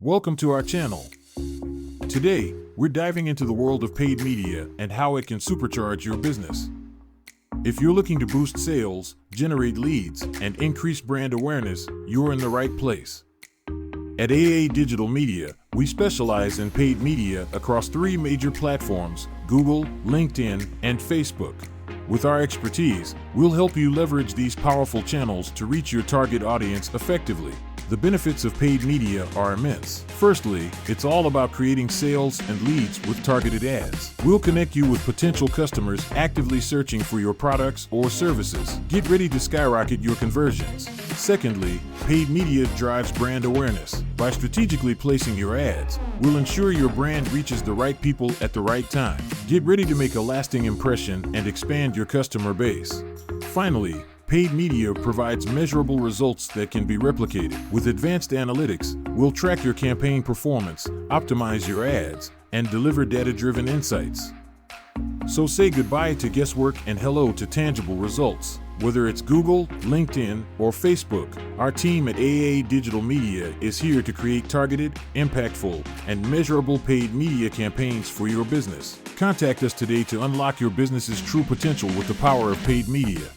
Welcome to our channel. Today, we're diving into the world of paid media and how it can supercharge your business. If you're looking to boost sales, generate leads, and increase brand awareness, you're in the right place. At AA Digital Media, we specialize in paid media across 3 major platforms: Google, LinkedIn, and Facebook. With our expertise, we'll help you leverage these powerful channels to reach your target audience effectively. The benefits of paid media are immense. Firstly, it's all about creating sales and leads with targeted ads. We'll connect you with potential customers actively searching for your products or services. Get ready to skyrocket your conversions. Secondly, paid media drives brand awareness. By strategically placing your ads, we'll ensure your brand reaches the right people at the right time. Get ready to make a lasting impression and expand your customer base. Finally, paid media provides measurable results that can be replicated. With advanced analytics, we'll track your campaign performance, optimize your ads, and deliver data-driven insights. So say goodbye to guesswork and hello to tangible results. Whether it's Google, LinkedIn, or Facebook, our team at AA Digital Media is here to create targeted, impactful, and measurable paid media campaigns for your business. Contact us today to unlock your business's true potential with the power of paid media.